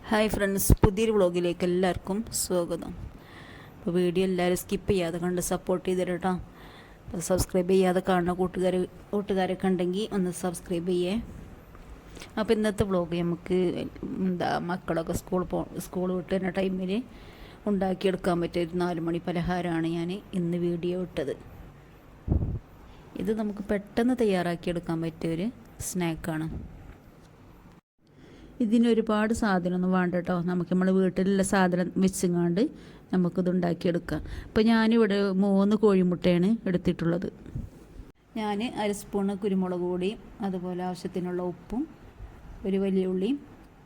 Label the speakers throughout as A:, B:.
A: Hi friends, പുതിയൊരു വ്ളോഗിലേക്ക് എല്ലാവർക്കും സ്വാഗതം. അപ്പോൾ വീഡിയോ എല്ലാവരും സ്കിപ്പ് ചെയ്യാതെ കണ്ട് സപ്പോർട്ട് ചെയ്തിട്ട് കേട്ടോ. അപ്പോൾ സബ്സ്ക്രൈബ് ചെയ്യാതെ കാണുന്ന കൂട്ടുകാരൊക്കെ ഉണ്ടെങ്കിൽ ഒന്ന് സബ്സ്ക്രൈബ് ചെയ്യേ. അപ്പോൾ ഇന്നത്തെ വ്ളോഗ് നമുക്ക് മക്കളൊക്കെ സ്കൂൾ വിട്ട് വരുന്ന ടൈമിൽ ഉണ്ടാക്കിയെടുക്കാൻ പറ്റിയ ഒരു 4 മണി പലഹാരമാണ് ഞാൻ ഇന്ന് വീഡിയോ ഇട്ടത്. ഇത് നമുക്ക് പെട്ടെന്ന് തയ്യാറാക്കിയെടുക്കാൻ പറ്റിയൊരു സ്നാക്കാണ്. ഇതിനൊരുപാട് സാധനമൊന്നും വേണ്ട കേട്ടോ. നമുക്ക് നമ്മൾ വീട്ടിലുള്ള സാധനം വെച്ചങ്ങാണ്ട് നമുക്കിത് ഉണ്ടാക്കിയെടുക്കാം. അപ്പോൾ ഞാനിവിടെ 3 കോഴിമുട്ടയാണ് എടുത്തിട്ടുള്ളത്. ഞാൻ 1 സ്പൂണ് കുരുമുളക് പൊടിയും അതുപോലെ ആവശ്യത്തിനുള്ള ഉപ്പും ഒരു വലിയ ഉള്ളിയും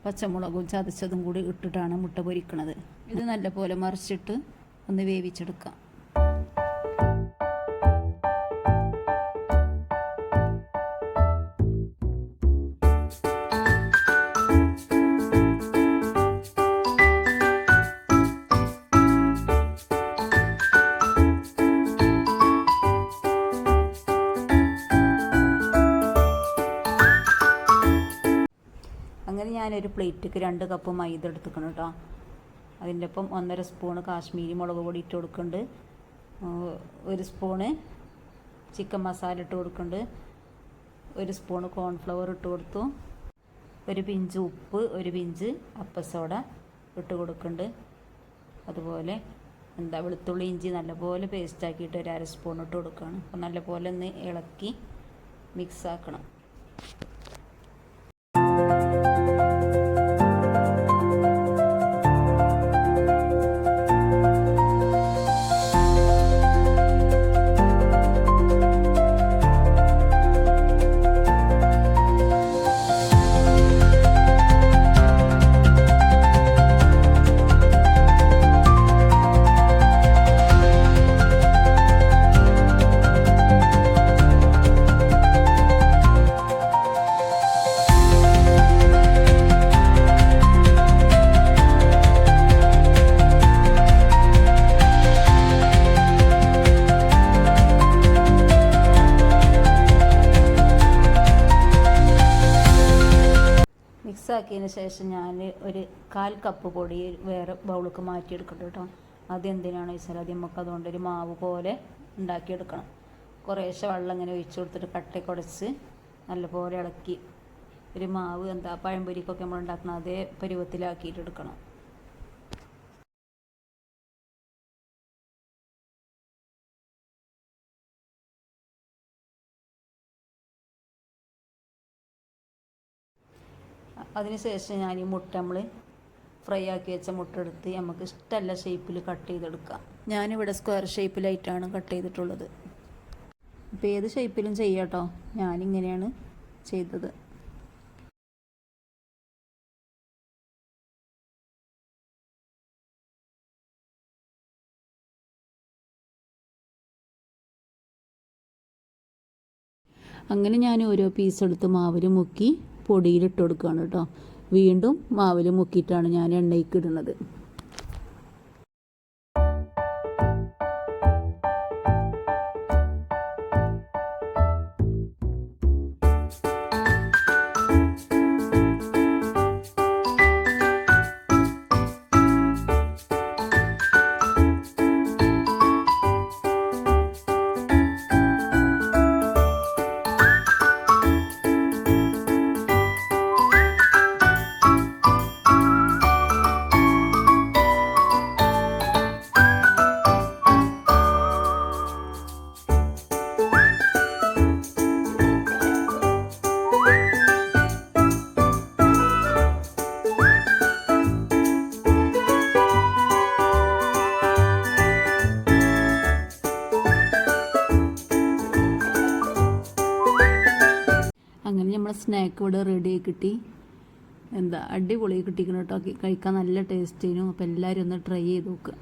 A: പച്ചമുളകും ചതച്ചതും കൂടി ഇട്ടിട്ടാണ് മുട്ട പൊരിക്കണത്. ഇത് നല്ലപോലെ മറിച്ചിട്ട് ഒന്ന് വേവിച്ചെടുക്കാം. അങ്ങനെ ഞാനൊരു പ്ലേറ്റിക്ക് 2 കപ്പ് മൈദ എടുത്തുക്കണം കേട്ടോ. അതിൻ്റെ ഒപ്പം 1.5 സ്പൂണ് കാശ്മീരി മുളക് പൊടി ഇട്ട് കൊടുക്കുന്നുണ്ട്, 1 സ്പൂണ് ചിക്കൻ മസാല ഇട്ട് കൊടുക്കുന്നുണ്ട്, 1 സ്പൂണ് കോൺഫ്ലവർ ഇട്ട് കൊടുത്തു, 1 പിഞ്ച് ഉപ്പ്, 1 പിഞ്ച് അപ്പസോഡ ഇട്ട് കൊടുക്കുന്നുണ്ട്. അതുപോലെ വെളുത്തുള്ളി ഇഞ്ചി നല്ലപോലെ പേസ്റ്റാക്കിയിട്ട് 1/2 സ്പൂൺ ഇട്ട് കൊടുക്കുകയാണ്. അപ്പോൾ നല്ലപോലെ ഒന്ന് ഇളക്കി മിക്സ് ആക്കണം. മിക്സാക്കിയതിന് ശേഷം ഞാൻ ഒരു 1/4 കപ്പ് പൊടി വേറെ ബൗൾക്ക് മാറ്റിയെടുക്കട്ടെ കേട്ടോ. അതെന്തിനാണെന്ന് വെച്ചാൽ അത് നമുക്ക് അതുകൊണ്ടൊരു മാവ് പോലെ ഉണ്ടാക്കിയെടുക്കണം. കുറേശ്ശെ വെള്ളം ഇങ്ങനെ ഒഴിച്ചു കൊടുത്തിട്ട് കട്ട കുടച്ച് നല്ലപോലെ ഇളക്കി ഒരു മാവ് പഴംപൊരിക്കൊക്കെ നമ്മൾ ഉണ്ടാക്കണം അതേ പരുവത്തിലാക്കിയിട്ട് എടുക്കണം. അതിനുശേഷം ഞാൻ ഈ മുട്ട നമ്മൾ ഫ്രൈ ആക്കി വെച്ച മുട്ട എടുത്ത് നമുക്ക് ഇഷ്ടമുള്ള ഷേപ്പിൽ കട്ട് ചെയ്തെടുക്കാം. ഞാനിവിടെ സ്ക്വയർ ഷേപ്പിലായിട്ടാണ് കട്ട് ചെയ്തിട്ടുള്ളത്. അപ്പോൾ ഏത് ഷേപ്പിലും ചെയ്യാം കേട്ടോ. ഞാനിങ്ങനെയാണ് ചെയ്തത്. അങ്ങനെ ഞാൻ ഓരോ പീസ് എടുത്ത് മാവിൽ മുക്കി പൊടിയിലിട്ട് കൊടുക്കുകയാണ് കേട്ടോ. വീണ്ടും മാവിൽ മുക്കിയിട്ടാണ് ഞാൻ എണ്ണയ്ക്ക് ഇടുന്നത്. അങ്ങനെ നമ്മളെ സ്നാക്ക് ഇവിടെ റെഡിയായി കിട്ടി. അടിപൊളി കിട്ടിക്കണം കേട്ടോ. കഴിക്കാൻ നല്ല ടേസ്റ്റിനും. അപ്പോൾ എല്ലാവരും ഒന്ന് ട്രൈ ചെയ്ത് നോക്കുക.